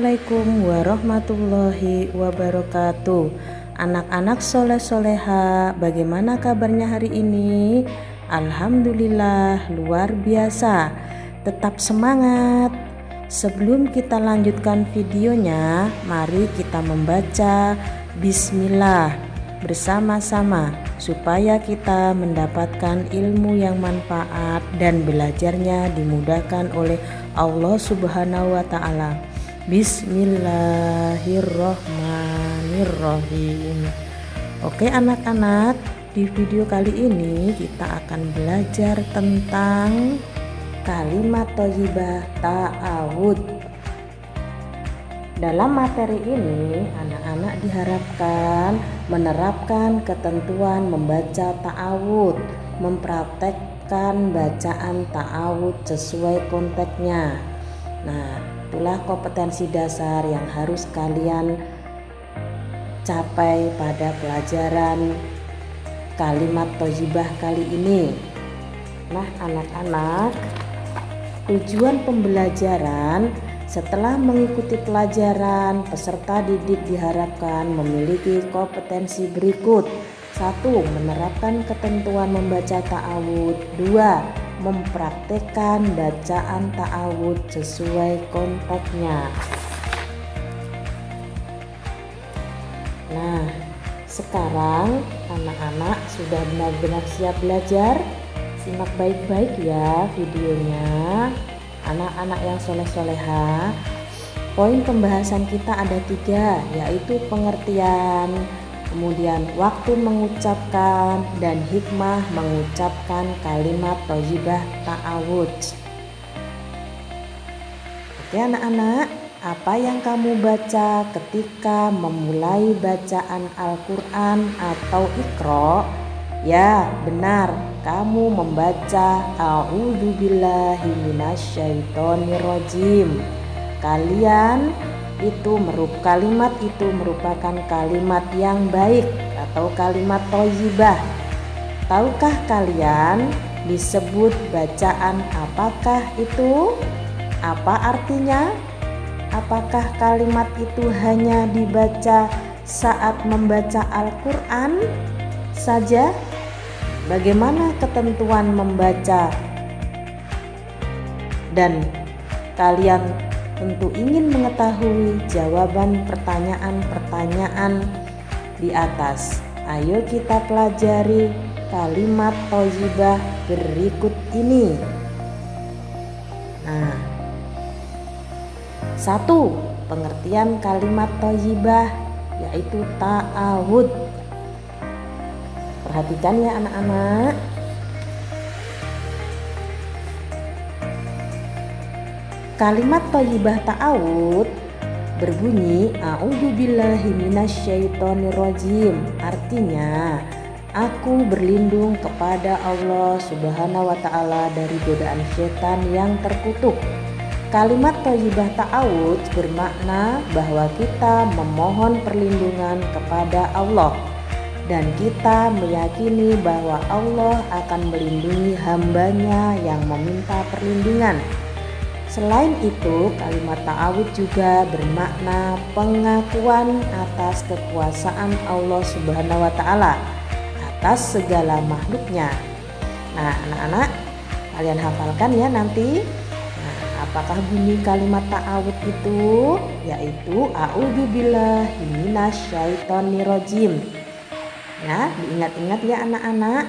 Assalamualaikum warahmatullahi wabarakatuh. Anak-anak soleh-soleha, bagaimana kabarnya hari ini? Alhamdulillah luar biasa. Tetap semangat. Sebelum kita lanjutkan videonya, mari kita membaca Bismillah bersama-sama supaya kita mendapatkan ilmu yang manfaat dan belajarnya dimudahkan oleh Allah Subhanahu wa Ta'ala. Bismillahirrohmanirrohim. Oke anak-anak, di video kali ini kita akan belajar tentang kalimat thayyibah ta'awud. Dalam materi ini, anak-anak diharapkan menerapkan ketentuan membaca ta'awud, mempraktekkan bacaan ta'awud sesuai konteksnya. Nah, itulah kompetensi dasar yang harus kalian capai pada pelajaran kalimat thayyibah kali ini. Nah, anak-anak, tujuan pembelajaran setelah mengikuti pelajaran, peserta didik diharapkan memiliki kompetensi berikut. 1. Menerapkan ketentuan membaca ta'awud. 2. Mempraktekkan bacaan ta'awud sesuai konteksnya. Nah, sekarang anak-anak sudah benar-benar siap belajar? Simak baik-baik ya videonya. Anak-anak yang soleh-soleha, poin pembahasan kita ada 3, yaitu pengertian, kemudian waktu mengucapkan, dan hikmah mengucapkan kalimat thayyibah ta'awud. Oke anak-anak, apa yang kamu baca ketika memulai bacaan Al-Quran atau Iqra? Ya, benar, kamu membaca A'udzubillahi minasyaitonirrajim. Kalimat itu merupakan kalimat yang baik atau kalimat thayyibah. Tahukah kalian disebut bacaan apakah itu? Apa artinya? Apakah kalimat itu hanya dibaca saat membaca Al-Quran saja? Bagaimana ketentuan membaca? Dan kalian tentu ingin mengetahui jawaban pertanyaan-pertanyaan di atas. Ayo kita pelajari kalimat thayyibah berikut ini. Nah, 1. Pengertian kalimat thayyibah yaitu ta'awud. Perhatikan ya anak-anak. Kalimat thayyibah ta'awud berbunyi A'udzubillahi minasyaitonirrajim. Artinya, aku berlindung kepada Allah Subhanahu wa Ta'ala dari godaan setan yang terkutuk. Kalimat thayyibah ta'awud bermakna bahwa kita memohon perlindungan kepada Allah dan kita meyakini bahwa Allah akan melindungi hambanya yang meminta perlindungan. Selain itu, kalimat ta'awud juga bermakna pengakuan atas kekuasaan Allah Subhanahu wa Ta'ala atas segala makhluknya. Nah, anak-anak, kalian hafalkan ya nanti. Nah, apakah bunyi kalimat ta'awud itu? Yaitu A'udzubillahi minasyaitonirrajim. Ya, diingat-ingat ya anak-anak.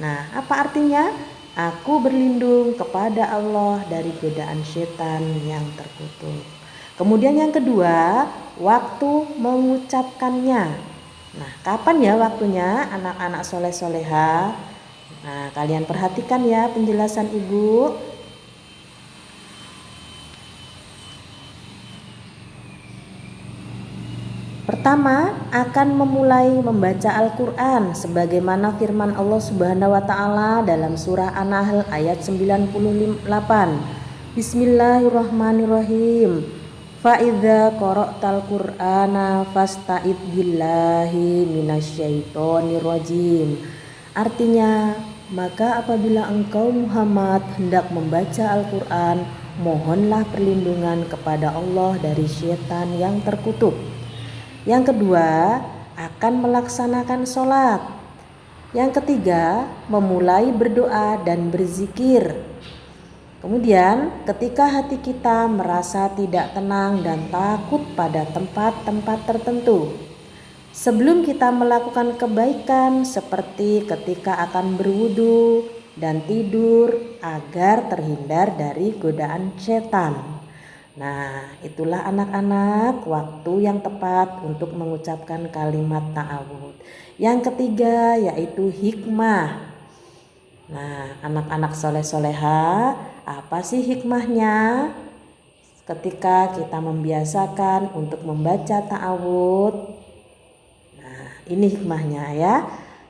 Nah, apa artinya? Aku berlindung kepada Allah dari godaan setan yang terkutuk. Kemudian yang kedua, waktu mengucapkannya. Nah, kapan ya waktunya anak-anak soleh-soleha? Nah, kalian perhatikan ya penjelasan ibu. Pertama, akan memulai membaca Al-Quran sebagaimana firman Allah Subhanahu wa Ta'ala dalam surah An-Nahl ayat 98. Bismillahirrahmanirrahim. Fa'idza qara'tal Qur'ana fasta'id billahi minasyaitonirrajim. Artinya, maka apabila engkau Muhammad hendak membaca Al-Quran, mohonlah perlindungan kepada Allah dari syaitan yang terkutuk. Yang kedua, akan melaksanakan sholat. Yang ketiga, memulai berdoa dan berzikir. Kemudian, ketika hati kita merasa tidak tenang dan takut pada tempat-tempat tertentu, sebelum kita melakukan kebaikan seperti ketika akan berwudu dan tidur agar terhindar dari godaan setan. Nah, itulah anak-anak waktu yang tepat untuk mengucapkan kalimat ta'awud. Yang ketiga yaitu hikmah. Nah, anak-anak soleh-soleha, apa sih hikmahnya? Ketika kita membiasakan untuk membaca ta'awud, ini hikmahnya ya.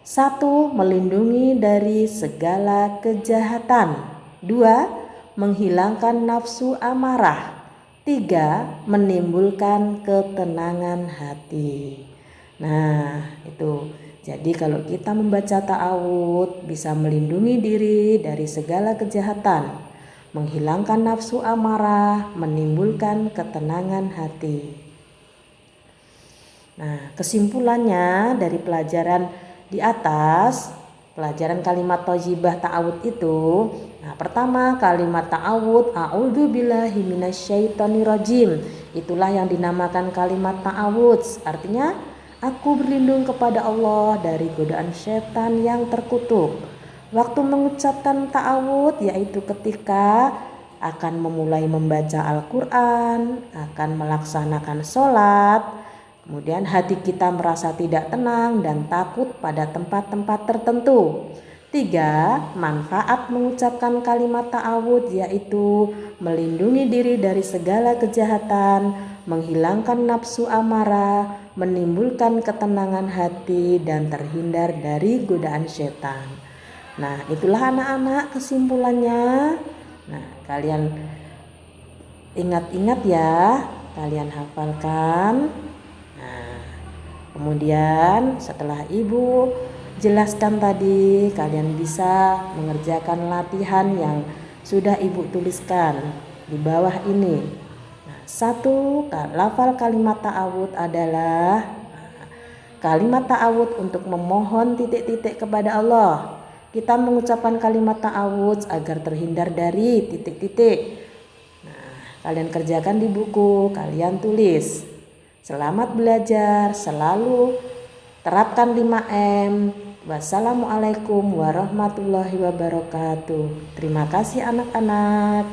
1. Melindungi dari segala kejahatan. 2. Menghilangkan nafsu amarah. 3. Menimbulkan ketenangan hati. Nah, itu. Jadi kalau kita membaca ta'awud bisa melindungi diri dari segala kejahatan, menghilangkan nafsu amarah, menimbulkan ketenangan hati. Nah, kesimpulannya dari pelajaran di atas, pelajaran kalimat thayyibah ta'awud itu, nah pertama kalimat ta'awud a'udzubillahi minasyaitonirrajim. Itulah yang dinamakan kalimat ta'awud. Artinya aku berlindung kepada Allah dari godaan setan yang terkutuk. Waktu mengucapkan ta'awud yaitu ketika akan memulai membaca Al-Quran, akan melaksanakan sholat. Kemudian hati kita merasa tidak tenang dan takut pada tempat-tempat tertentu. 3. Manfaat mengucapkan kalimat ta'awud yaitu melindungi diri dari segala kejahatan, menghilangkan nafsu amarah, menimbulkan ketenangan hati dan terhindar dari godaan setan. Nah, itulah anak-anak kesimpulannya. Nah, kalian ingat-ingat ya, kalian hafalkan. Kemudian setelah ibu jelaskan tadi, kalian bisa mengerjakan latihan yang sudah ibu tuliskan di bawah ini. Nah, 1. Lafal kalimat ta'awud adalah kalimat ta'awud untuk memohon titik-titik kepada Allah. Kita mengucapkan kalimat ta'awud agar terhindar dari titik-titik. Nah, kalian kerjakan di buku, kalian tulis. Selamat belajar, selalu terapkan 5M. Wassalamualaikum warahmatullahi wabarakatuh. Terima kasih anak-anak.